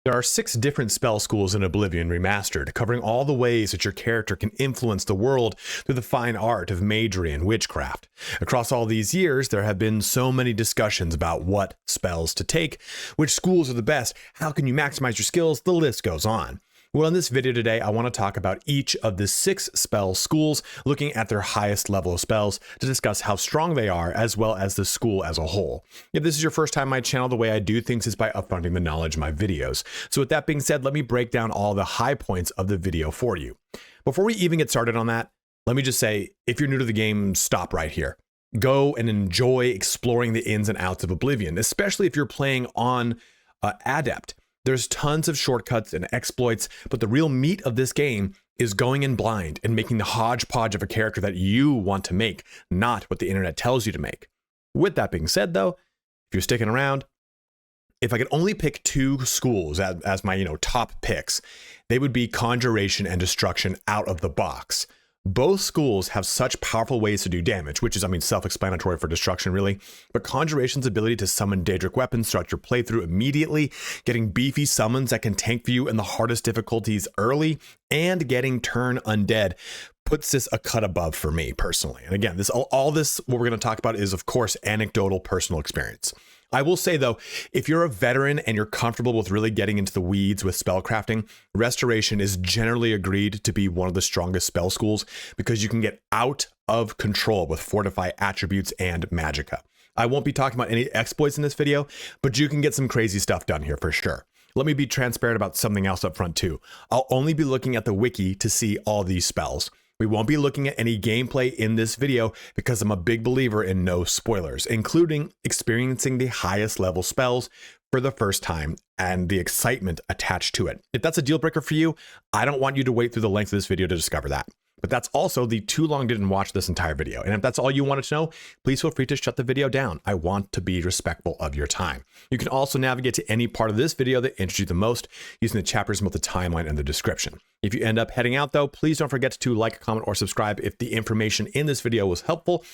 There are 6 different spell schools in Oblivion Remastered, covering all the ways that your character can influence the world through the fine art of magery and witchcraft. Across all these years, there have been so many discussions about what spells to take, which schools are the best, how can you maximize your skills, the list goes on. Well, in this video today, I want to talk about each of the 6 spell schools, looking at their highest level of spells to discuss how strong they are, as well as the school as a whole. If this is your first time on my channel, the way I do things is by upfronting the knowledge in my videos. So with that being said, let me break down all the high points of the video for you. Before we even get started on that, let me just say, if you're new to the game, stop right here. Go and enjoy exploring the ins and outs of Oblivion, especially if you're playing on Adept. There's tons of shortcuts and exploits, but the real meat of this game is going in blind and making the hodgepodge of a character that you want to make, not what the internet tells you to make. With that being said, though, if you're sticking around, if I could only pick 2 schools as my top picks, they would be Conjuration and Destruction out of the box. Both schools have such powerful ways to do damage, which is, self-explanatory for Destruction, really. But Conjuration's ability to summon Daedric weapons throughout your playthrough immediately, getting beefy summons that can tank for you in the hardest difficulties early, and getting turn undead puts this a cut above for me personally. And again, all this, what we're going to talk about is, of course, anecdotal personal experience. I will say, though, if you're a veteran and you're comfortable with really getting into the weeds with spellcrafting, Restoration is generally agreed to be one of the strongest spell schools because you can get out of control with Fortify attributes and Magicka. I won't be talking about any exploits in this video, but you can get some crazy stuff done here for sure. Let me be transparent about something else up front too. I'll only be looking at the wiki to see all these spells. We won't be looking at any gameplay in this video because I'm a big believer in no spoilers, including experiencing the highest level spells for the first time and the excitement attached to it. If that's a deal breaker for you, I don't want you to wait through the length of this video to discover that. But that's also the too long didn't watch this entire video. And if that's all you wanted to know, please feel free to shut the video down. I want to be respectful of your time. You can also navigate to any part of this video that interests you the most using the chapters with the timeline in the description. If you end up heading out though, please don't forget to like, comment, or subscribe if the information in this video was helpful.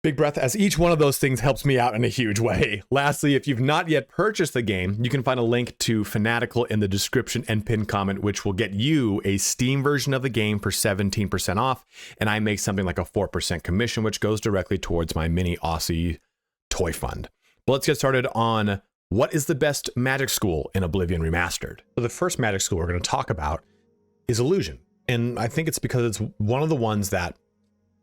Big breath, as each one of those things helps me out in a huge way. Lastly, if you've not yet purchased the game, you can find a link to Fanatical in the description and pinned comment, which will get you a Steam version of the game for 17% off. And I make something like a 4% commission, which goes directly towards my mini Aussie toy fund. But let's get started on what is the best magic school in Oblivion Remastered. So the first magic school we're going to talk about is Illusion. And I think it's because it's one of the ones that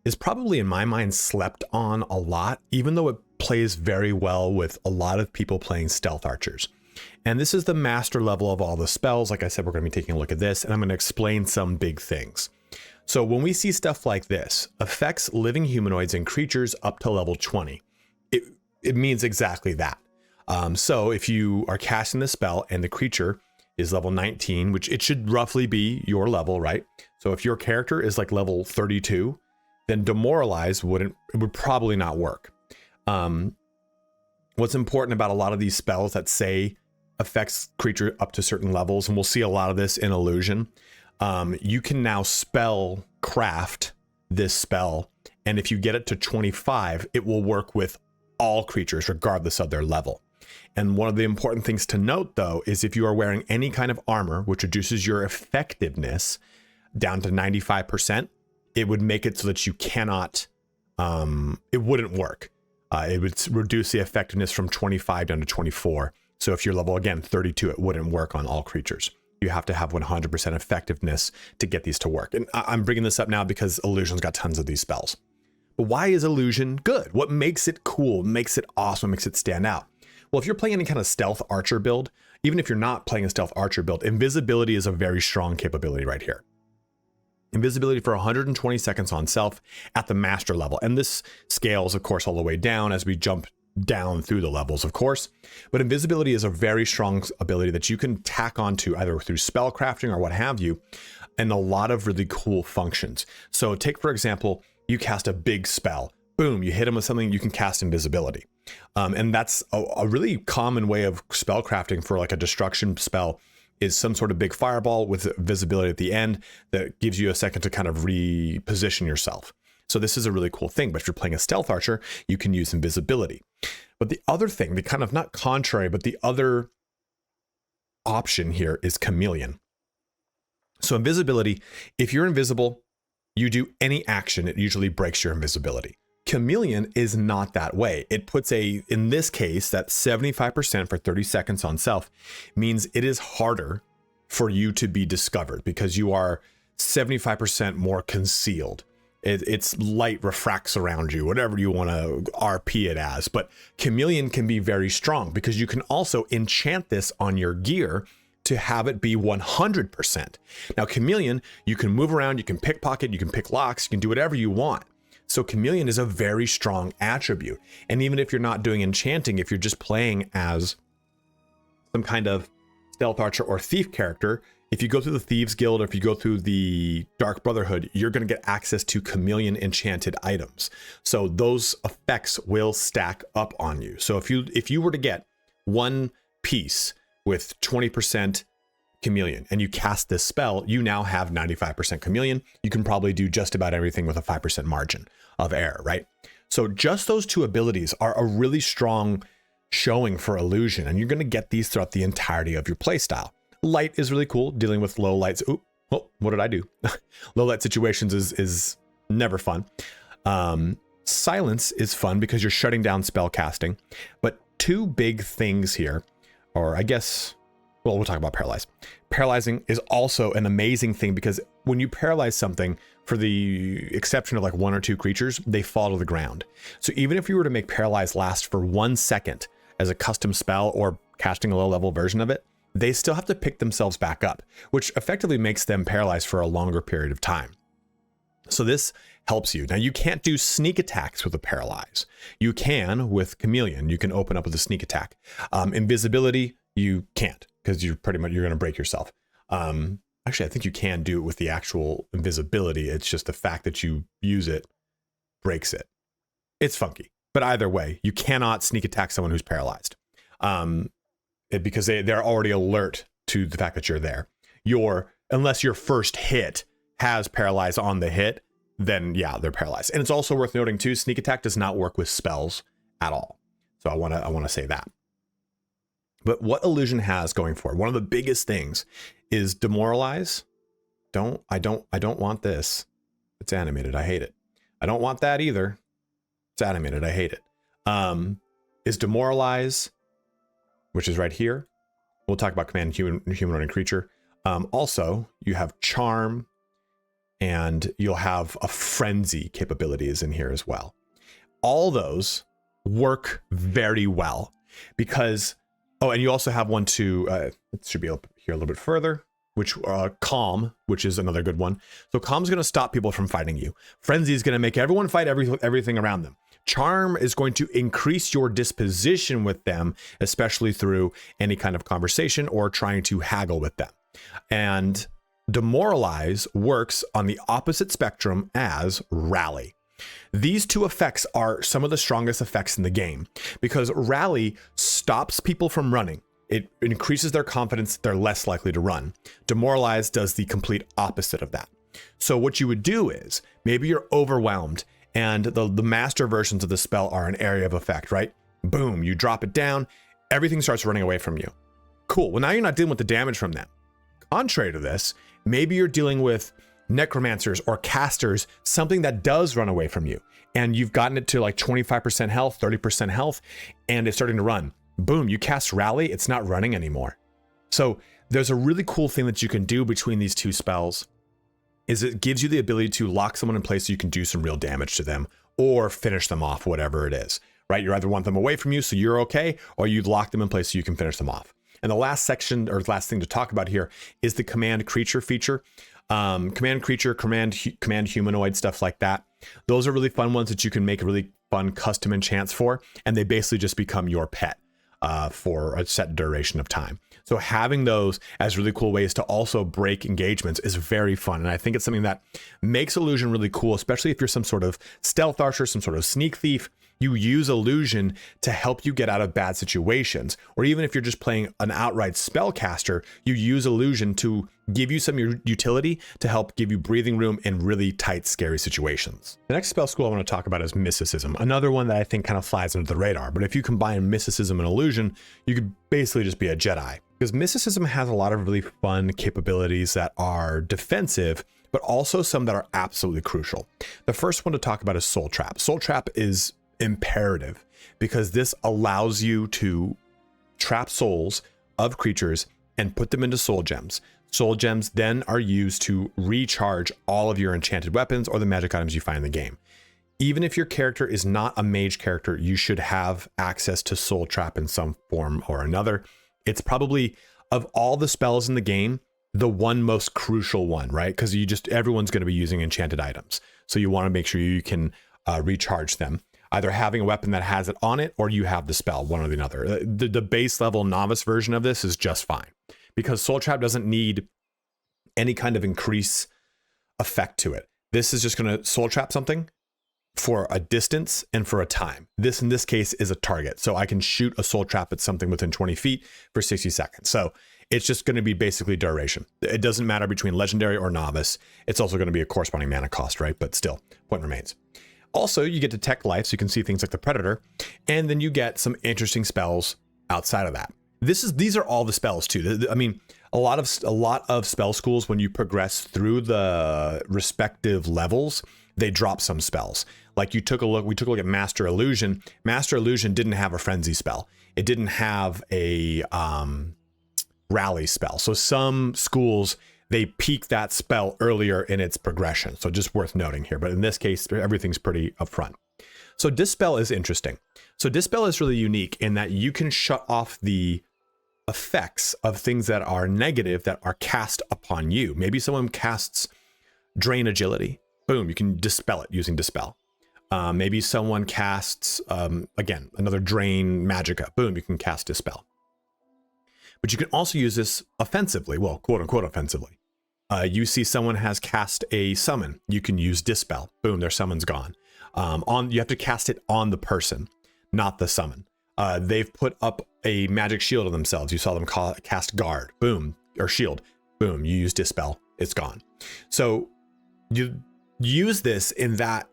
is probably in my mind slept on a lot, even though it plays very well with a lot of people playing stealth archers. And this is the master level of all the spells. Like I said, we're going to be taking a look at this and I'm going to explain some big things. So when we see stuff like this, affects living humanoids and creatures up to level 20, it means exactly that. So if you are casting the spell and the creature is level 19, which it should roughly be your level, right? So if your character is like level 32, then Demoralize would probably not work. What's important about a lot of these spells that say affects creature up to certain levels, and we'll see a lot of this in Illusion, you can now spell craft this spell, and if you get it to 25, it will work with all creatures regardless of their level. And one of the important things to note, though, is if you are wearing any kind of armor, which reduces your effectiveness down to 95%, it would make it so that you cannot, it wouldn't work. It would reduce the effectiveness from 25 down to 24. So if you're level, again, 32, it wouldn't work on all creatures. You have to have 100% effectiveness to get these to work. And I'm bringing this up now because Illusion's got tons of these spells. But why is Illusion good? What makes it cool, makes it awesome, makes it stand out? Well, if you're playing any kind of stealth archer build, even if you're not playing a stealth archer build, invisibility is a very strong capability right here. Invisibility for 120 seconds on self at the master level. And this scales, of course, all the way down as we jump down through the levels, of course. But invisibility is a very strong ability that you can tack onto either through spell crafting or what have you, and a lot of really cool functions. So take, for example, you cast a big spell. Boom, you hit him with something, you can cast invisibility. And that's a really common way of spell crafting for like a destruction spell, is some sort of big fireball with visibility at the end that gives you a second to kind of reposition yourself. So this is a really cool thing, but if you're playing a stealth archer, you can use invisibility. But the other thing, the kind of not contrary, but the other option here is Chameleon. So invisibility, if you're invisible, you do any action, it usually breaks your invisibility. Chameleon is not that way. It puts in this case, that 75% for 30 seconds on self means it is harder for you to be discovered because you are 75% more concealed. Its light refracts around you, whatever you want to RP it as. But Chameleon can be very strong because you can also enchant this on your gear to have it be 100%. Now, Chameleon, you can move around, you can pickpocket, you can pick locks, you can do whatever you want. So Chameleon is a very strong attribute. And even if you're not doing enchanting, if you're just playing as some kind of stealth archer or thief character, if you go through the Thieves Guild or if you go through the Dark Brotherhood, you're going to get access to Chameleon enchanted items. So those effects will stack up on you. So if you were to get one piece with 20% Chameleon and you cast this spell, you now have 95% Chameleon. You can probably do just about everything with a 5% margin of error, right? So just those two abilities are a really strong showing for illusion, and you're going to get these throughout the entirety of your playstyle. Light is really cool, dealing with low lights. Oh, what did I do? Low light situations is never fun. Silence is fun because you're shutting down spell casting. But two big things here, or I guess, well, we'll talk about paralyze. Paralyzing is also an amazing thing because when you paralyze something, for the exception of like one or two creatures, they fall to the ground. So even if you were to make paralyze last for 1 second as a custom spell or casting a low level version of it, they still have to pick themselves back up, which effectively makes them paralyzed for a longer period of time. So this helps you. Now, you can't do sneak attacks with a paralyze. You can with Chameleon. You can open up with a sneak attack. Invisibility, you can't because you're going to break yourself. Actually, I think you can do it with the actual invisibility. It's just the fact that you use it breaks it. It's funky. But either way, you cannot sneak attack someone who's paralyzed. Because they're already alert to the fact that you're there. Unless your first hit has paralyze on the hit, then yeah, they're paralyzed. And it's also worth noting too, sneak attack does not work with spells at all. So I want to say that. But what illusion has going for it, one of the biggest things is demoralize. I don't want this. It's animated. I hate it. I don't want that either. It's animated. I hate it. Is demoralize, which is right here. We'll talk about command humanoid and creature. Also, you have charm, and you'll have a frenzy capabilities in here as well. All those work very well because, and you also have one to, it should be up here a little bit further, which calm, which is another good one. So calm is going to stop people from fighting you. Frenzy is going to make everyone fight everything around them. Charm is going to increase your disposition with them, especially through any kind of conversation or trying to haggle with them. And demoralize works on the opposite spectrum as rally. These two effects are some of the strongest effects in the game because rally stops people from running. It increases their confidence. They're less likely to run. Demoralize does the complete opposite of that. So what you would do is maybe you're overwhelmed and the master versions of the spell are an area of effect, right? Boom, you drop it down, everything starts running away from you. Cool, well now you're not dealing with the damage from them. Contrary to this, maybe you're dealing with necromancers or casters, something that does run away from you. And you've gotten it to like 25% health, 30% health, and it's starting to run. Boom, you cast rally, it's not running anymore. So there's a really cool thing that you can do between these two spells is it gives you the ability to lock someone in place so you can do some real damage to them or finish them off, whatever it is, right? You either want them away from you so you're okay, or you lock them in place so you can finish them off. And the last section or last thing to talk about here is the command creature feature. Command creature, command humanoid, stuff like that. Those are really fun ones that you can make a really fun custom enchants for, and they basically just become your pet for a set duration of time. So having those as really cool ways to also break engagements is very fun. And I think it's something that makes illusion really cool, especially if you're some sort of stealth archer, some sort of sneak thief. You use illusion to help you get out of bad situations. Or even if you're just playing an outright spellcaster, you use illusion to give you some utility to help give you breathing room in really tight, scary situations. The next spell school I want to talk about is Mysticism, another one that I think kind of flies under the radar. But if you combine Mysticism and illusion, you could basically just be a Jedi. because Mysticism has a lot of really fun capabilities that are defensive, but also some that are absolutely crucial. The first one to talk about is Soul Trap. Soul Trap is imperative because this allows you to trap souls of creatures and put them into soul gems. Soul gems then are used to recharge all of your enchanted weapons or the magic items you find in the game. Even if your character is not a mage character, you should have access to Soul Trap in some form or another. It's probably, of all the spells in the game, the one most crucial one, right? Because everyone's going to be using enchanted items. So you want to make sure you can recharge them, either having a weapon that has it on it or you have the spell, one or the other. The base level novice version of this is just fine because Soul Trap doesn't need any kind of increase effect to it. This is just going to Soul Trap something for a distance and for a time. This in this case is a target. So I can shoot a Soul Trap at something within 20 feet for 60 seconds. So it's just going to be basically duration. It doesn't matter between legendary or novice. It's also going to be a corresponding mana cost, right? But still, point remains. Also, you get Detect Life, so you can see things like the Predator, and then you get some interesting spells outside of that. These are all the spells too. I mean, a lot of spell schools, when you progress through the respective levels, they drop some spells. Like we took a look at Master Illusion. Master Illusion didn't have a Frenzy spell. It didn't have a Rally spell. So some schools, they peak that spell earlier in its progression. So just worth noting here. But in this case, everything's pretty upfront. So Dispel is interesting. So Dispel is really unique in that you can shut off the effects of things that are negative that are cast upon you. Maybe someone casts Drain Agility. Boom, you can dispel it using Dispel. Maybe someone casts, again, another Drain Magicka. Boom, you can cast Dispel. But you can also use this offensively, well, quote unquote offensively. You see someone has cast a summon. You can use Dispel. Boom, their summon's gone. You have to cast it on the person, not the summon. They've put up a magic shield on themselves. You saw them cast Guard. Boom, or Shield. Boom, you use Dispel. It's gone. So you use this in that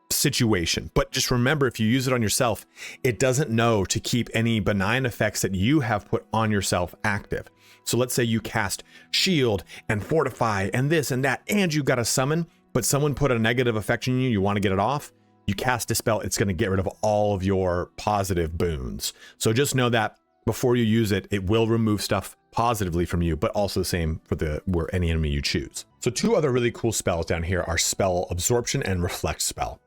situation, but just remember, if you use it on yourself, it doesn't know to keep any benign effects that you have put on yourself active. So let's say you cast Shield and Fortify and this and that, and you got a summon, but someone put a negative effect on you, you want to get it off, you cast Dispel, it's going to get rid of all of your positive boons. So just know that before you use it, it will remove stuff positively from you, but also the same for where any enemy you choose. So two other really cool spells down here are Spell Absorption and Reflect Spell.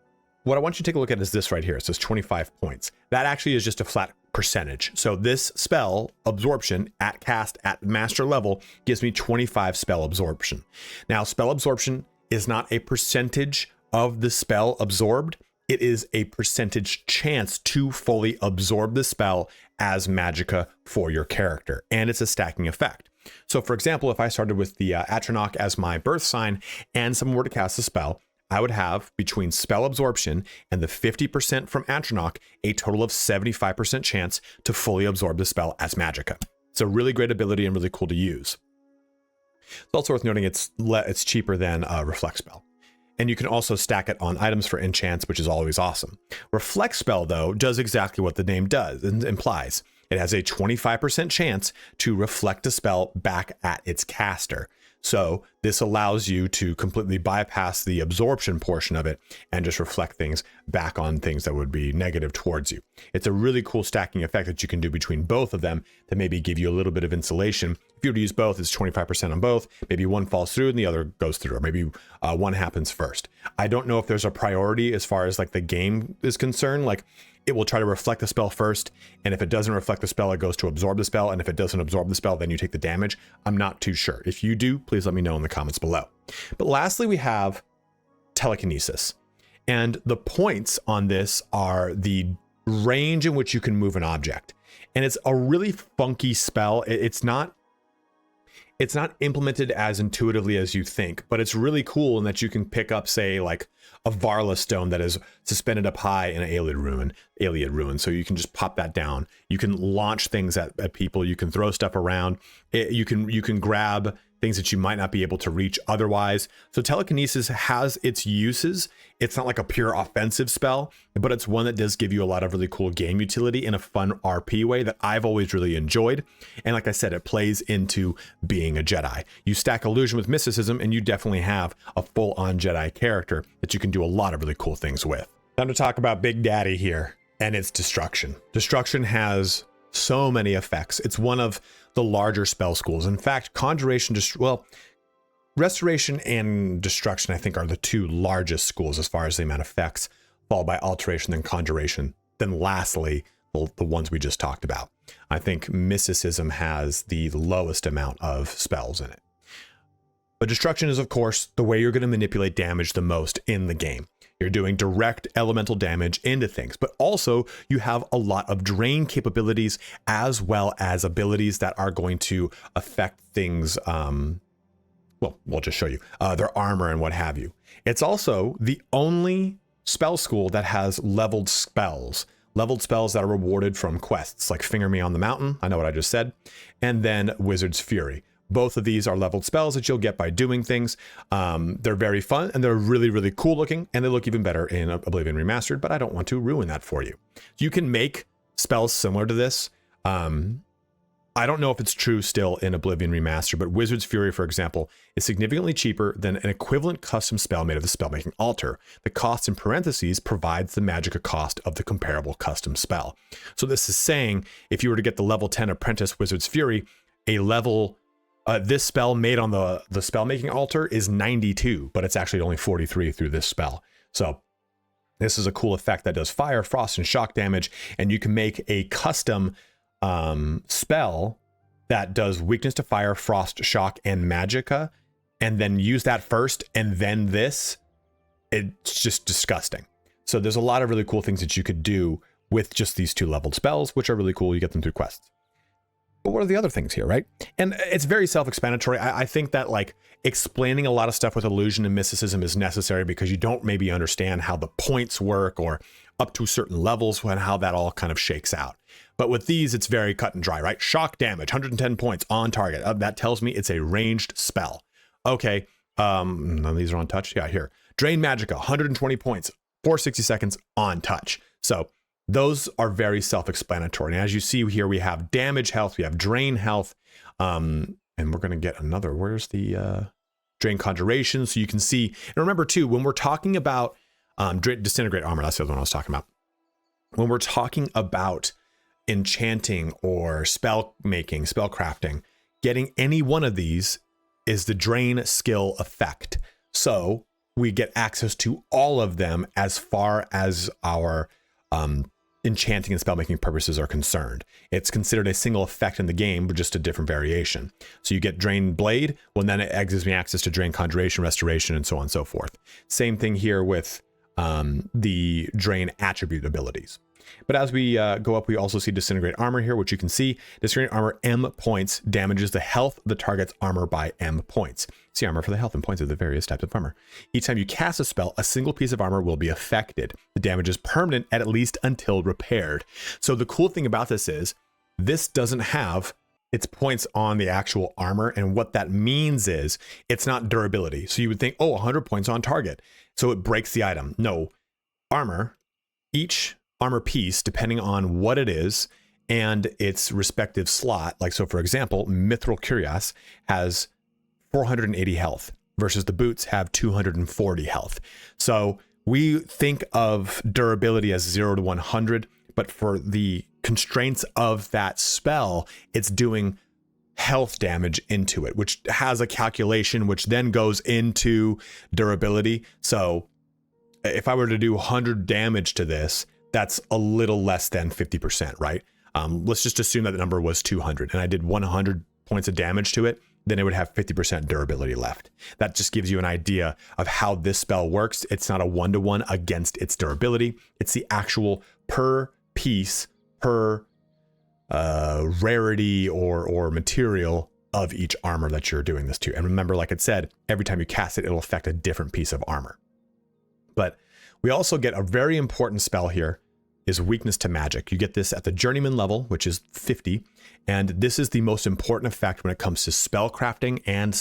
What I want you to take a look at is this right here. It says 25 points. That actually is just a flat percentage. So this spell absorption at cast at master level gives me 25 spell absorption. Now, spell absorption is not a percentage of the spell absorbed. It is a percentage chance to fully absorb the spell as magicka for your character. And it's a stacking effect. So for example, if I started with the Atronach as my birth sign and someone were to cast a spell, I would have between spell absorption and the 50% from Atronach, a total of 75% chance to fully absorb the spell as magicka. It's a really great ability and really cool to use. It's also worth noting it's cheaper than Reflect Spell. And you can also stack it on items for enchants, which is always awesome. Reflect Spell, though, does exactly what the name does and implies. It has a 25% chance to reflect a spell back at its caster. So this allows you to completely bypass the absorption portion of it and just reflect things back on things that would be negative towards you. It's a really cool stacking effect that you can do between both of them to maybe give you a little bit of insulation. If you were to use both, it's 25% on both. Maybe one falls through and the other goes through, or maybe one happens first. I don't know if there's a priority as far as like the game is concerned. Like, it will try to reflect the spell first, and if it doesn't reflect the spell, it goes to absorb the spell, and if it doesn't absorb the spell, then you take the damage. I'm not too sure. If you do, please let me know in the comments below. But lastly, we have telekinesis, and the points on this are the range in which you can move an object, and it's a really funky spell. It's not implemented as intuitively as you think, but it's really cool in that you can pick up, say, like a Varla stone that is suspended up high in an Ayleid ruin. So you can just pop that down. You can launch things at people. You can throw stuff around. You can grab things that you might not be able to reach otherwise. So telekinesis has its uses. It's not like a pure offensive spell, but it's one that does give you a lot of really cool game utility in a fun RP way that I've always really enjoyed. And like I said, it plays into being a Jedi. You stack illusion with mysticism, and you definitely have a full-on Jedi character that you can do a lot of really cool things with. Time to talk about Big Daddy here, and it's destruction. Destruction has so many effects. It's one of the larger spell schools. In fact, Conjuration, Restoration and Destruction, I think, are the two largest schools as far as the amount of effects, followed by Alteration, then Conjuration, then lastly, the ones we just talked about. I think Mysticism has the lowest amount of spells in it. But Destruction is, of course, the way you're going to manipulate damage the most in the game. You're doing direct elemental damage into things, but also you have a lot of drain capabilities as well as abilities that are going to affect things. Well, we'll just show you their armor and what have you. It's also the only spell school that has leveled spells that are rewarded from quests like Finger Me on the Mountain. I know what I just said. And then Wizard's Fury. Both of these are leveled spells that you'll get by doing things. They're very fun and they're really, really cool looking, and they look even better in Oblivion Remastered, but I don't want to ruin that for you. You can make spells similar to this. I don't know if it's true still in Oblivion Remastered, but Wizard's Fury, for example, is significantly cheaper than an equivalent custom spell made of the spellmaking altar. The cost in parentheses provides the magicka cost of the comparable custom spell. So this is saying if you were to get the level 10 apprentice Wizard's Fury, this spell made on the spellmaking altar is 92, but it's actually only 43 through this spell. So this is a cool effect that does fire, frost, and shock damage, and you can make a custom spell that does weakness to fire, frost, shock, and magicka, and then use that first, and then this. It's just disgusting. So there's a lot of really cool things that you could do with just these two leveled spells, which are really cool. You get them through quests. But what are the other things here, right? And it's very self-explanatory. I think that like explaining a lot of stuff with illusion and mysticism is necessary because you don't maybe understand how the points work or up to certain levels and how that all kind of shakes out. But with these, it's very cut and dry, right? Shock damage, 110 points on target. That tells me it's a ranged spell. Okay, none of these are on touch. Yeah, here. Drain magicka, 120 points for 60 seconds on touch. So those are very self-explanatory. And as you see here, we have damage health, we have drain health, and we're going to get another. Where's the drain conjuration? So you can see, and remember too, when we're talking about disintegrate armor, that's the other one I was talking about. When we're talking about enchanting or spell making, spell crafting, getting any one of these is the drain skill effect. So we get access to all of them as far as our enchanting and spellmaking purposes are concerned. It's considered a single effect in the game, but just a different variation. So you get Drain Blade, well, then it gives me access to Drain Conjuration, Restoration, and so on and so forth. Same thing here with the Drain attribute abilities. But as we go up, we also see Disintegrate Armor here, which you can see. Disintegrate Armor M points damages the health of the target's armor by M points. See armor for the health and points of the various types of armor. Each time you cast a spell, a single piece of armor will be affected. The damage is permanent at least until repaired. So the cool thing about this is this doesn't have its points on the actual armor. And what that means is it's not durability. So you would think, oh, 100 points on target, so it breaks the item. No, armor, each armor piece, depending on what it is and its respective slot. Like, so for example, Mithril Cuirass has 480 health versus the boots have 240 health. So we think of durability as 0 to 100, but for the constraints of that spell, it's doing health damage into it, which has a calculation, which then goes into durability. So if I were to do 100 damage to this, that's a little less than 50%, right? Let's just assume that the number was 200 and I did 100 points of damage to it, then it would have 50% durability left. That just gives you an idea of how this spell works. It's not a one-to-one against its durability. It's the actual per piece, per rarity or material of each armor that you're doing this to. And remember, like it said, every time you cast it, it'll affect a different piece of armor. But we also get a very important spell here is weakness to magic. You get this at the journeyman level, which is 50. And this is the most important effect when it comes to spell crafting and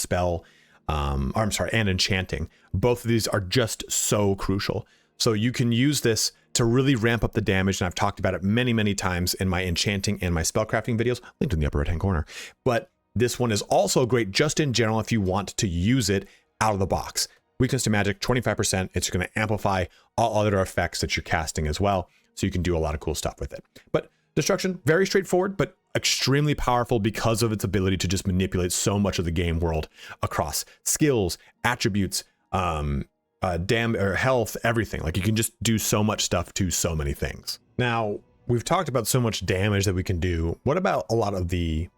and enchanting. Both of these are just so crucial. So you can use this to really ramp up the damage. And I've talked about it many, many times in my enchanting and my spellcrafting videos, linked in the upper right-hand corner. But this one is also great just in general if you want to use it out of the box. Weakness to magic, 25%. It's going to amplify all other effects that you're casting as well. So you can do a lot of cool stuff with it. But destruction, very straightforward, but extremely powerful because of its ability to just manipulate so much of the game world across skills, attributes, health, everything. Like you can just do so much stuff to so many things. Now, we've talked about so much damage that we can do. What about a lot of the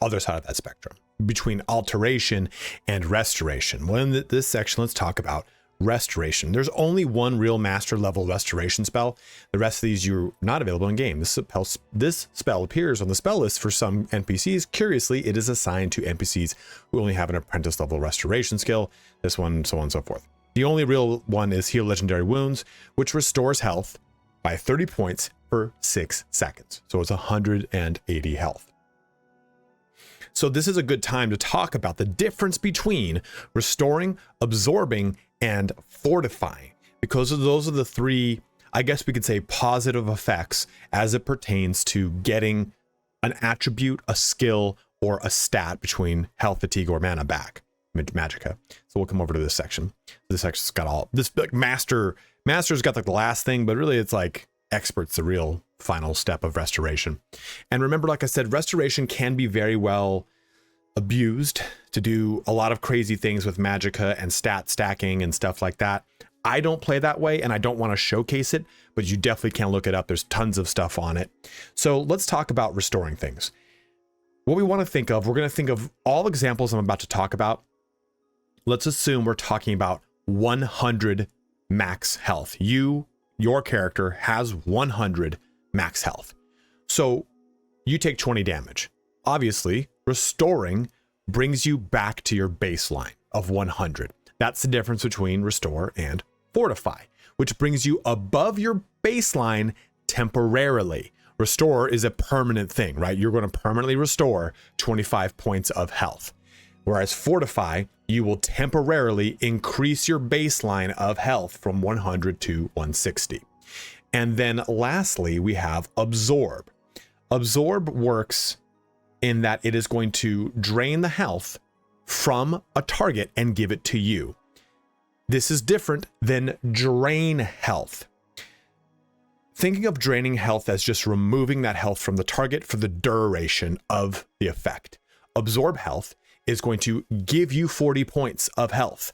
other side of that spectrum between alteration and restoration? Well, in this section, let's talk about restoration. There's only one real master level restoration spell. The rest of these you're not available in game. This spell appears on the spell list for some NPCs. Curiously, it is assigned to NPCs who only have an apprentice level restoration skill. This one, so on and so forth. The only real one is Heal Legendary Wounds, which restores health by 30 points for 6 seconds. So it's 180 health. So this is a good time to talk about the difference between restoring, absorbing, and fortifying, because those are the three, I guess we could say, positive effects as it pertains to getting an attribute, a skill, or a stat between health, fatigue, or mana back. Magicka. So we'll come over to this section. This section's got all this, like master's got like the last thing, but really it's like expert's the real final step of restoration. And remember, like I said, restoration can be very well abused to do a lot of crazy things with magicka and stat stacking and stuff like that. I don't play that way and I don't want to showcase it, but you definitely can look it up. There's tons of stuff on it. So let's talk about restoring things. What we want to think of, we're going to think of all examples I'm about to talk about. Let's assume we're talking about 100 max health. Your character has 100 max health. So you take 20 damage. Obviously, restoring brings you back to your baseline of 100. That's the difference between restore and fortify, which brings you above your baseline temporarily. Restore is a permanent thing, right? You're going to permanently restore 25 points of health. Whereas fortify, you will temporarily increase your baseline of health from 100 to 160. And then lastly, we have absorb. Absorb works in that it is going to drain the health from a target and give it to you. This is different than drain health. Thinking of draining health as just removing that health from the target for the duration of the effect. Absorb health is going to give you 40 points of health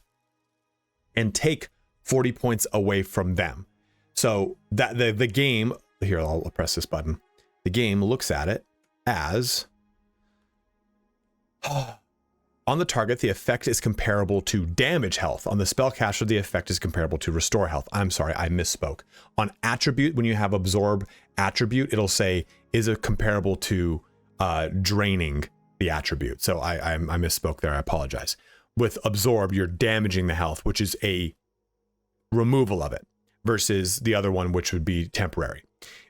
and take 40 points away from them. So that the game, here, I'll press this button. The game looks at it as on the target, the effect is comparable to damage health. On the spellcaster, the effect is comparable to restore health. I'm sorry, I misspoke. On attribute, when you have absorb attribute, it'll say, is it comparable to draining the attribute? So I misspoke there, I apologize. With absorb, you're damaging the health, which is a removal of it, versus the other one, which would be temporary.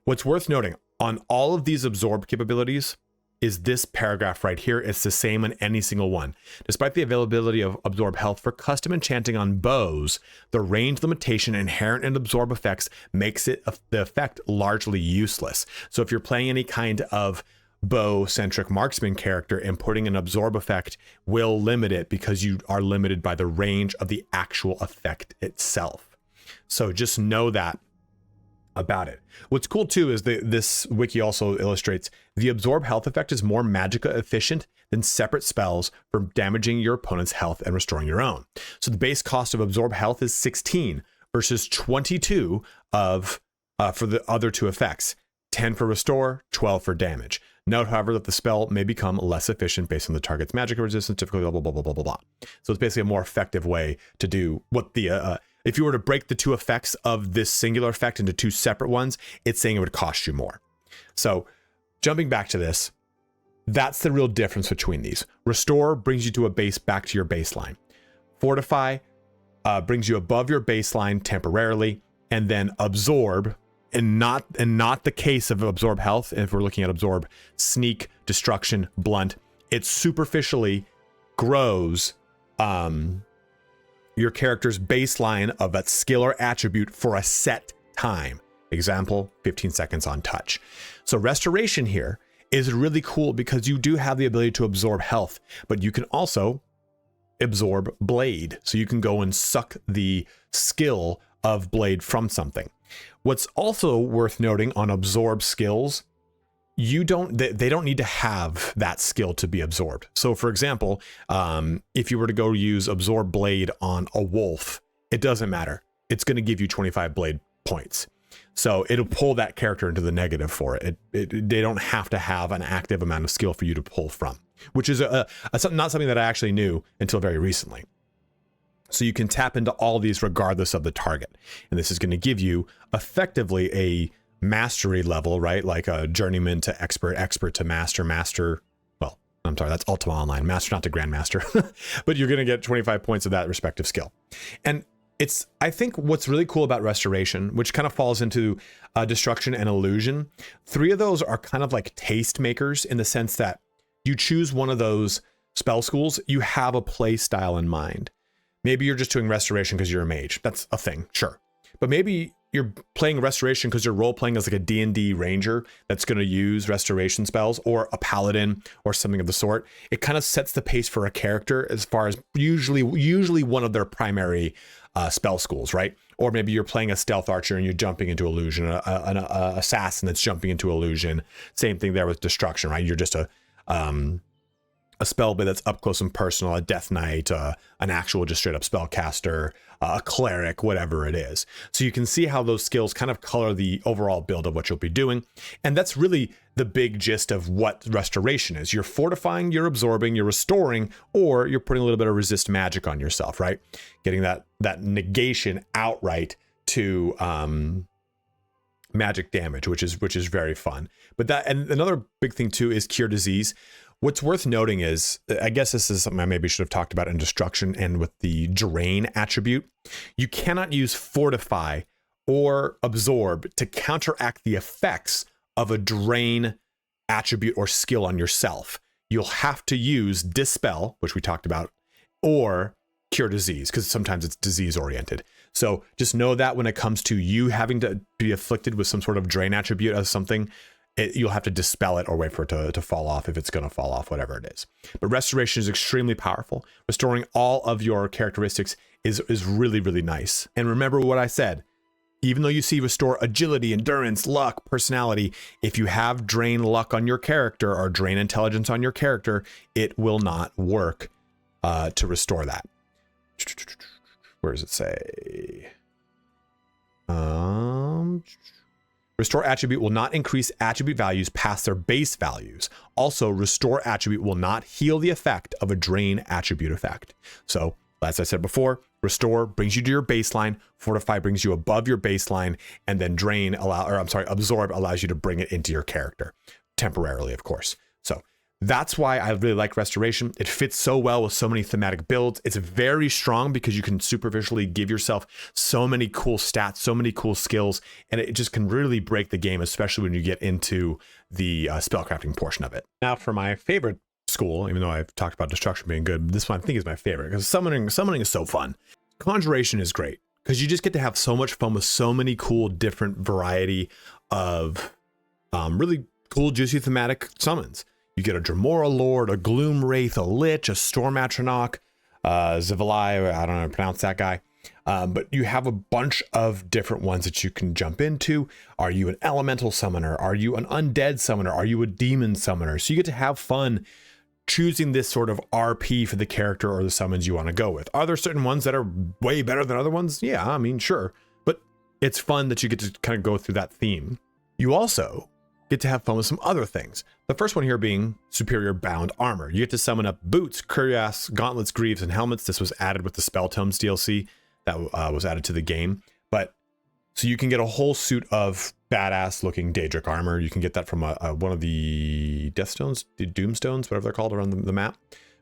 What's worth noting, on all of these absorb capabilities, is this paragraph right here. It's the same on any single one. Despite the availability of absorb health for custom enchanting on bows, the range limitation inherent in absorb effects makes it the effect largely useless. So if you're playing any kind of bow-centric marksman character, and putting an absorb effect will limit it because you are limited by the range of the actual effect itself. So just know that about it. What's cool too is this wiki also illustrates the absorb health effect is more magicka efficient than separate spells for damaging your opponent's health and restoring your own. So the base cost of absorb health is 16 versus 22 of for the other two effects, 10 for restore, 12 for damage. Note, however, that the spell may become less efficient based on the target's magic resistance, typically blah, blah, blah, blah, blah, blah, blah. So it's basically a more effective way to do what the, if you were to break the two effects of this singular effect into two separate ones, it's saying it would cost you more. So jumping back to this, that's the real difference between these. Restore brings you to a base back to your baseline. Fortify brings you above your baseline temporarily, and then absorb and not the case of absorb health. If we're looking at absorb sneak, destruction, blunt, it superficially grows your character's baseline of that skill or attribute for a set time. Example, 15 seconds on touch. So restoration here is really cool because you do have the ability to absorb health, but you can also absorb blade. So you can go and suck the skill of blade from something. What's also worth noting on absorb skills, they don't need to have that skill to be absorbed. So for example, if you were to go use absorb blade on a wolf, it doesn't matter. It's going to give you 25 blade points. So it'll pull that character into the negative for it. They don't have to have an active amount of skill for you to pull from, which is not something that I actually knew until very recently. So you can tap into all these regardless of the target. And this is going to give you effectively a mastery level, right? Like a journeyman to expert, expert to master, master. Well, I'm sorry, that's Ultima Online, master, not to grandmaster, but you're going to get 25 points of that respective skill. And I think what's really cool about restoration, which kind of falls into destruction and illusion, 3 of those are kind of like taste makers in the sense that you choose one of those spell schools, you have a play style in mind. Maybe you're just doing restoration because you're a mage. That's a thing, sure. But maybe you're playing restoration because you're role playing as like a D&D ranger that's going to use restoration spells, or a paladin or something of the sort. It kind of sets the pace for a character as far as usually one of their primary spell schools, right? Or maybe you're playing a stealth archer and you're jumping into illusion, an assassin that's jumping into illusion. Same thing there with destruction, right? You're just a spellblade that's up close and personal, a death knight, an actual just straight up spellcaster, a cleric, whatever it is. So you can see how those skills kind of color the overall build of what you'll be doing. And that's really the big gist of what restoration is. You're fortifying, you're absorbing, you're restoring, or you're putting a little bit of resist magic on yourself, right? Getting that negation outright to magic damage, which is very fun. But and another big thing too is cure disease. What's worth noting is, I guess this is something I maybe should have talked about in destruction and with the drain attribute. You cannot use fortify or absorb to counteract the effects of a drain attribute or skill on yourself. You'll have to use dispel, which we talked about, or cure disease, because sometimes it's disease oriented. So just know that when it comes to you having to be afflicted with some sort of drain attribute as something, you'll have to dispel it or wait for it to fall off if it's going to fall off, whatever it is. But restoration is extremely powerful. Restoring all of your characteristics is really, really nice. And remember what I said, even though you see restore agility, endurance, luck, personality, if you have drain luck on your character or drain intelligence on your character, it will not work to restore that. Where does it say? Restore attribute will not increase attribute values past their base values. Also, restore attribute will not heal the effect of a drain attribute effect. So, as I said before, restore brings you to your baseline, fortify brings you above your baseline, and then absorb allows you to bring it into your character. Temporarily, of course. So that's why I really like restoration. It fits so well with so many thematic builds. It's very strong because you can superficially give yourself so many cool stats, so many cool skills, and it just can really break the game, especially when you get into the spellcrafting portion of it. Now for my favorite school, even though I've talked about destruction being good, this one I think is my favorite because summoning is so fun. Conjuration is great because you just get to have so much fun with so many cool different variety of really cool juicy thematic summons. You get a Dremora Lord, a Gloom Wraith, a Lich, a Storm Atronach, Zivalai, I don't know how to pronounce that guy. But you have a bunch of different ones that you can jump into. Are you an elemental summoner? Are you an undead summoner? Are you a demon summoner? So you get to have fun choosing this sort of RP for the character or the summons you want to go with. Are there certain ones that are way better than other ones? Yeah, I mean, sure. But it's fun that you get to kind of go through that theme. You also get to have fun with some other things. The first one here being superior bound armor. You get to summon up boots, cuirass, gauntlets, greaves, and helmets. This was added with the Spell Tomes DLC that was added to the game. But so you can get a whole suit of badass looking Daedric armor. You can get that from one of the Death Stones, the Doom Stones, whatever they're called around the map.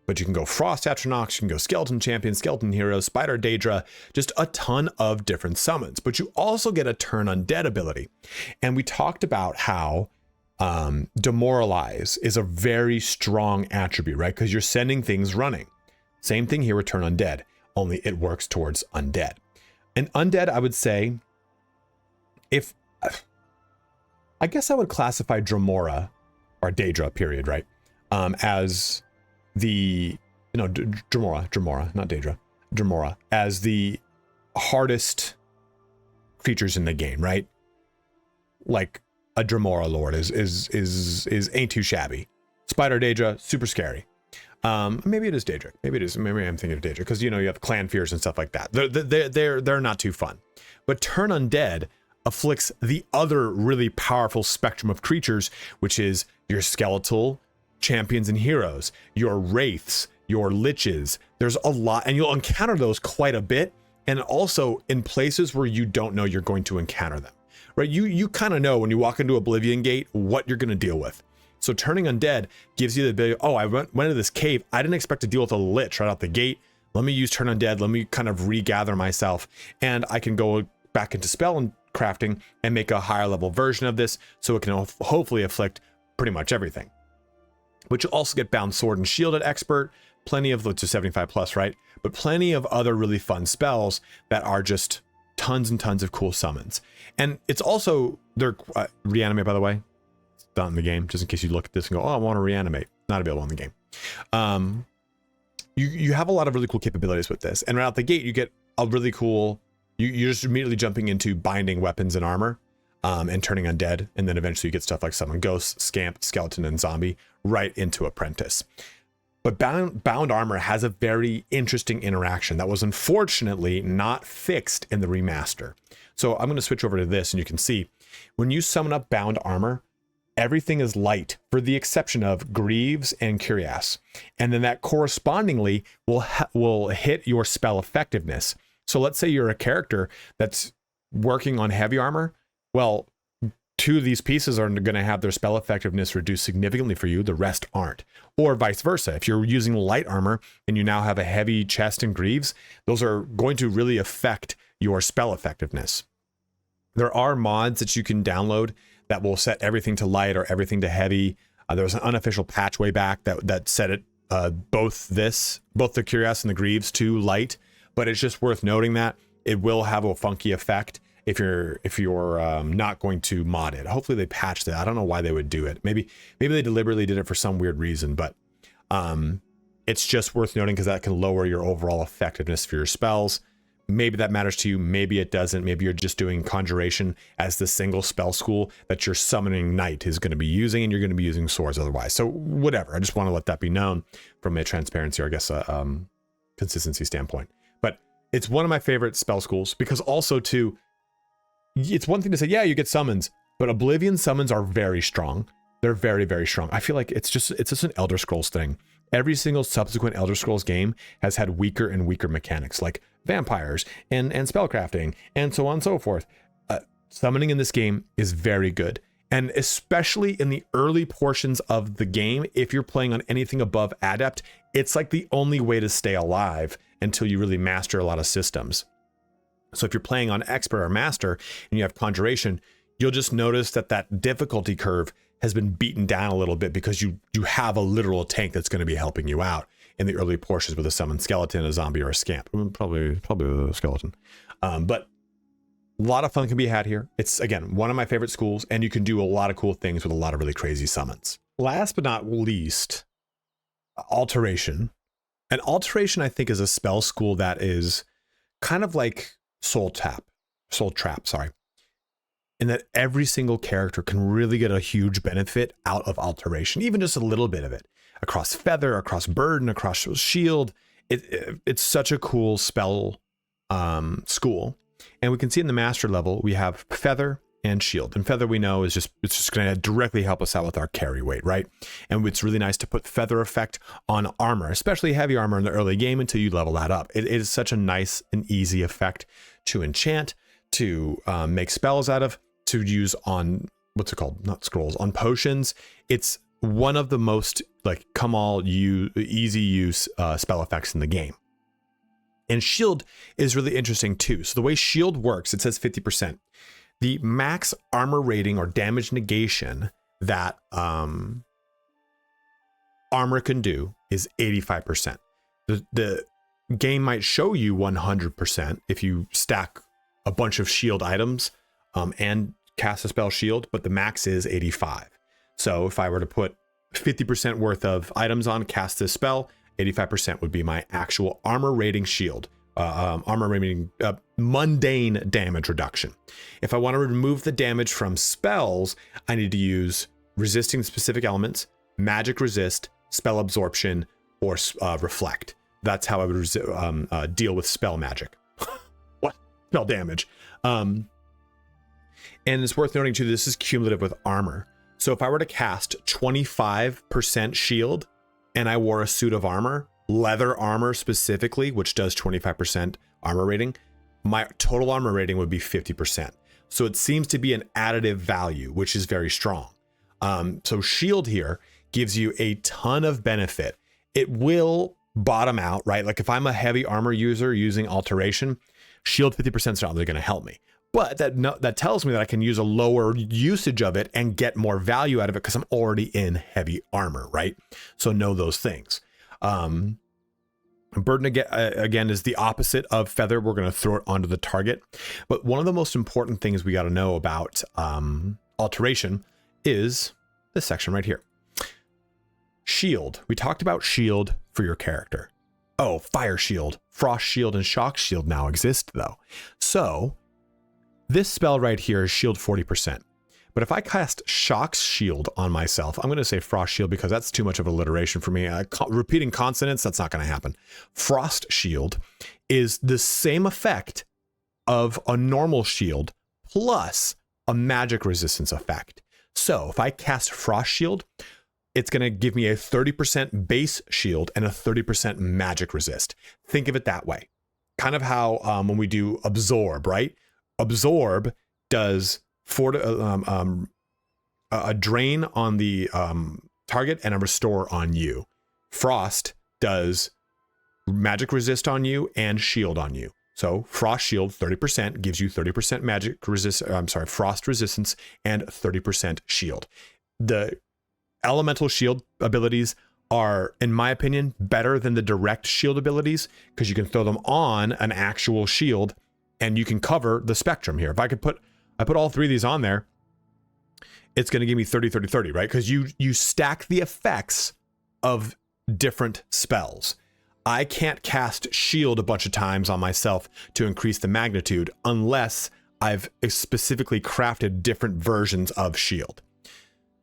But you can go Frost Atronox, you can go Skeleton Champion, Skeleton Hero, Spider Daedra, just a ton of different summons. But you also get a Turn Undead ability. And we talked about how Demoralize is a very strong attribute, right? Because you're sending things running. Same thing here with Turn Undead, only it works towards Undead. And Undead, I would say, I guess I would classify Dremora, or Daedra, period, right? As the, Dremora, not Daedra, Dremora, as the hardest creatures in the game, right? Like a Dremora Lord is ain't too shabby. Spider Daedra, super scary. Maybe it is Daedric. Maybe I'm thinking of Daedric because you have clan fears and stuff like that. They're not too fun. But Turn Undead afflicts the other really powerful spectrum of creatures, which is your skeletal champions and heroes, your wraiths, your liches. There's a lot, and you'll encounter those quite a bit, and also in places where you don't know you're going to encounter them, right? You kind of know when you walk into Oblivion Gate what you're going to deal with. So turning undead gives you the ability, oh, I went into this cave, I didn't expect to deal with a lich right out the gate. Let me use turn undead, let me kind of regather myself, and I can go back into spell and crafting and make a higher level version of this so it can hopefully afflict pretty much everything. But you'll also get bound sword and shield at expert, plenty of, to 75 plus, right? But plenty of other really fun spells that are just tons and tons of cool summons. And it's also, they're reanimate, by the way, it's not in the game, just in case you look at this and go, oh, I want to reanimate. Not available in the game. You have a lot of really cool capabilities with this, and right out the gate you get a really cool, you're just immediately jumping into binding weapons and armor, and turning undead, and then eventually you get stuff like summon ghosts, scamp, skeleton, and zombie right into apprentice. But bound armor has a very interesting interaction that was unfortunately not fixed in the remaster. So I'm going to switch over to this, and you can see when you summon up bound armor, everything is light for the exception of Greaves and Curious. And then that correspondingly will hit your spell effectiveness. So let's say you're a character that's working on heavy armor. Well, two of these pieces are going to have their spell effectiveness reduced significantly for you. The rest aren't. Or vice versa. If you're using light armor and you now have a heavy chest and Greaves, those are going to really affect your spell effectiveness. There are mods that you can download that will set everything to light or everything to heavy. There was an unofficial patch way back that set it both the Curious and the Greaves to light, but it's just worth noting that it will have a funky effect if you're not going to mod it. Hopefully they patched it. I don't know why they would do it. Maybe they deliberately did it for some weird reason, but it's just worth noting because that can lower your overall effectiveness for your spells. Maybe that matters to you, maybe it doesn't. Maybe you're just doing Conjuration as the single spell school that your summoning knight is going to be using, and you're going to be using swords otherwise. So whatever, I just want to let that be known from a transparency, or I guess a consistency standpoint. But it's one of my favorite spell schools because also too, it's one thing to say, yeah, you get summons, but Oblivion summons are very strong. They're very, very strong. I feel like it's just an Elder Scrolls thing. Every single subsequent Elder Scrolls game has had weaker and weaker mechanics, like vampires and spellcrafting and so on and so forth. Summoning in this game is very good. And especially in the early portions of the game, if you're playing on anything above Adept, it's like the only way to stay alive until you really master a lot of systems. So if you're playing on Expert or Master and you have Conjuration, you'll just notice that difficulty curve has been beaten down a little bit because you have a literal tank that's going to be helping you out in the early portions with a summoned skeleton, a zombie, or a scamp. Probably a skeleton. But a lot of fun can be had here. It's, again, one of my favorite schools, and you can do a lot of cool things with a lot of really crazy summons. Last but not least, Alteration. And Alteration, I think, is a spell school that is kind of like Soul Trap, in that every single character can really get a huge benefit out of Alteration, even just a little bit of it, across Feather, across Burden, across Shield. It's such a cool spell school. And we can see in the master level, we have Feather and Shield. And Feather, we know, it's just going to directly help us out with our carry weight, right? And it's really nice to put Feather effect on armor, especially heavy armor in the early game until you level that up. It is such a nice and easy effect to enchant, to make spells out of, to use on, what's it called? Not scrolls, on potions. It's one of the most like easy use spell effects in the game. And shield is really interesting too. So the way shield works, it says 50%. The max armor rating or damage negation that armor can do is 85%. The game might show you 100% if you stack a bunch of shield items and cast a spell shield, but the max is 85. So if I were to put 50% worth of items on, cast this spell, 85% would be my actual armor rating shield, armor rating mundane damage reduction. If I want to remove the damage from spells, I need to use resisting specific elements, magic resist, spell absorption, or reflect. That's how I would deal with spell magic. What? Spell damage. And it's worth noting too, this is cumulative with armor. So if I were to cast 25% shield and I wore a suit of armor, leather armor specifically, which does 25% armor rating, my total armor rating would be 50%. So it seems to be an additive value, which is very strong. So shield here gives you a ton of benefit. It will bottom out, right? Like if I'm a heavy armor user using Alteration, shield 50% is not really going to help me. But that tells me that I can use a lower usage of it and get more value out of it because I'm already in heavy armor, right? So know those things. Burden again is the opposite of feather. We're going to throw it onto the target. But one of the most important things we got to know about Alteration is this section right here. Shield. We talked about shield for your character. Oh, fire shield, frost shield, and shock shield now exist though. So this spell right here is shield 40%. But if I cast Shock's shield on myself, I'm going to say frost shield because that's too much of alliteration for me. Repeating consonants, that's not going to happen. Frost shield is the same effect of a normal shield plus a magic resistance effect. So if I cast frost shield, it's going to give me a 30% base shield and a 30% magic resist. Think of it that way. Kind of how when we do absorb, right? Absorb does a drain on the target and a restore on you. Frost does magic resist on you and shield on you. So frost shield 30% gives you 30% frost resistance and 30% shield. The elemental shield abilities are, in my opinion, better than the direct shield abilities because you can throw them on an actual shield and you can cover the spectrum here. If I put all three of these on there, it's going to give me 30, 30, 30, right? Because you stack the effects of different spells. I can't cast shield a bunch of times on myself to increase the magnitude unless I've specifically crafted different versions of shield.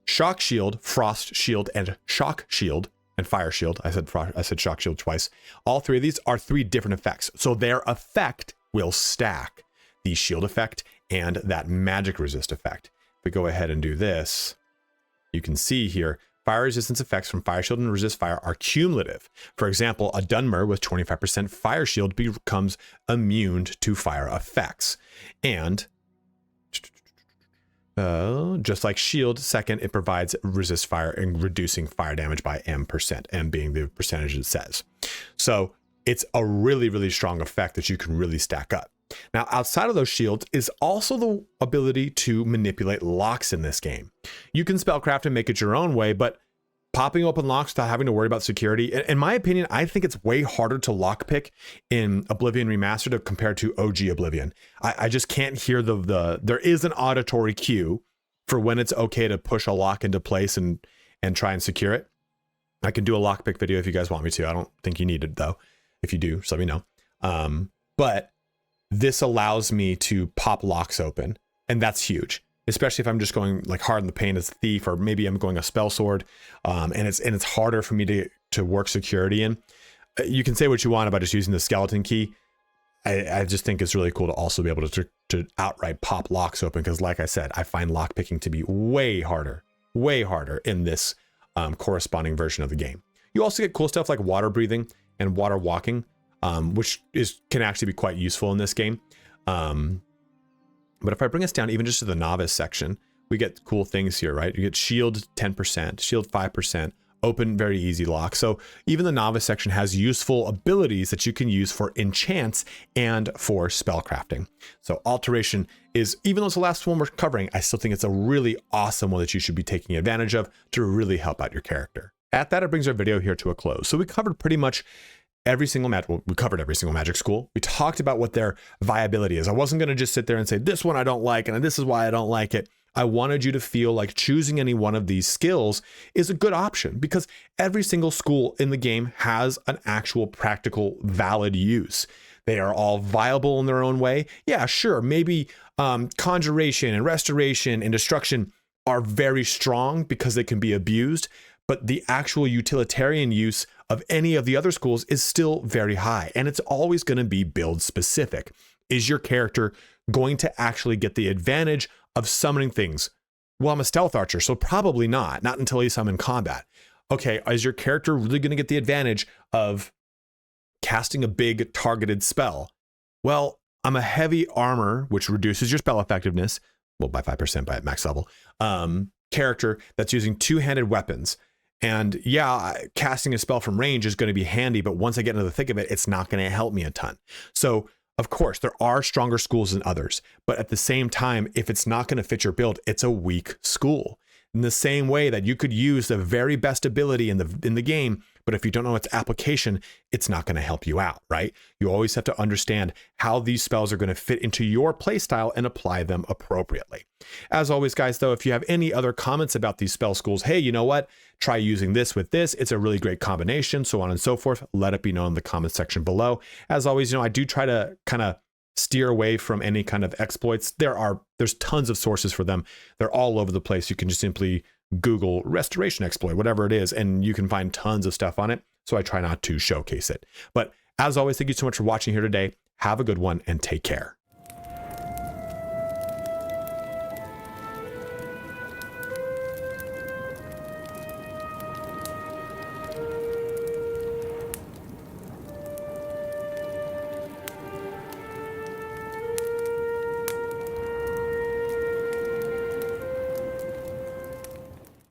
Shock shield, frost shield, and shock shield, and fire shield. I said shock shield twice. All three of these are three different effects. So their effect will stack the shield effect and that magic resist effect. If we go ahead and do this, you can see here, fire resistance effects from fire shield and resist fire are cumulative. For example, a Dunmer with 25% fire shield becomes immune to fire effects. And just like shield, second, it provides resist fire and reducing fire damage by M%, M being the percentage it says. So it's a really, really strong effect that you can really stack up. Now, outside of those shields is also the ability to manipulate locks in this game. You can spellcraft and make it your own way, but popping open locks without having to worry about security, in my opinion, I think it's way harder to lockpick in Oblivion Remastered compared to OG Oblivion. I just can't hear there is an auditory cue for when it's okay to push a lock into place and try and secure it. I can do a lockpick video if you guys want me to. I don't think you need it though. If you do, just let me know. But this allows me to pop locks open, and that's huge, especially if I'm just going like hard in the paint as a thief, or maybe I'm going a spell sword, and it's harder for me to work security in. You can say what you want about just using the skeleton key. I just think it's really cool to also be able to outright pop locks open, because like I said, I find lock picking to be way harder in this corresponding version of the game. You also get cool stuff like water breathing and water walking, which can actually be quite useful in this game. But if I bring us down even just to the novice section, we get cool things here, right? You get shield 10%, shield 5%, open, very easy lock. So even the novice section has useful abilities that you can use for enchants and for spellcrafting. So Alteration is, even though it's the last one we're covering, I still think it's a really awesome one that you should be taking advantage of to really help out your character. At that, it brings our video here to a close. So we covered pretty much every single we covered every single magic school. We talked about what their viability is. I wasn't going to just sit there and say, this one I don't like, and this is why I don't like it. I wanted you to feel like choosing any one of these skills is a good option because every single school in the game has an actual practical valid use. They are all viable in their own way. Yeah, sure. Maybe Conjuration and Restoration and Destruction are very strong because they can be abused, but the actual utilitarian use of any of the other schools is still very high, and it's always going to be build specific. Is your character going to actually get the advantage of summoning things? Well, I'm a stealth archer, so probably not until he's in combat. Okay, is your character really going to get the advantage of casting a big targeted spell? Well, I'm a heavy armor, which reduces your spell effectiveness, well, by 5% by max level, character that's using two-handed weapons. And yeah, casting a spell from range is going to be handy, but once I get into the thick of it, it's not going to help me a ton. So of course, there are stronger schools than others, but at the same time, if it's not going to fit your build, it's a weak school. In the same way that you could use the very best ability in the game, but if you don't know its application, it's not going to help you out, right? You always have to understand how these spells are going to fit into your playstyle and apply them appropriately. As always, guys, though, if you have any other comments about these spell schools, hey, you know what? Try using this with this. It's a really great combination, so on and so forth. Let it be known in the comment section below. As always, I do try to kind of steer away from any kind of exploits. There's tons of sources for them. They're all over the place. You can just simply Google restoration exploit, whatever it is, and you can find tons of stuff on it. So I try not to showcase it. But as always, thank you so much for watching here today. Have a good one and take care.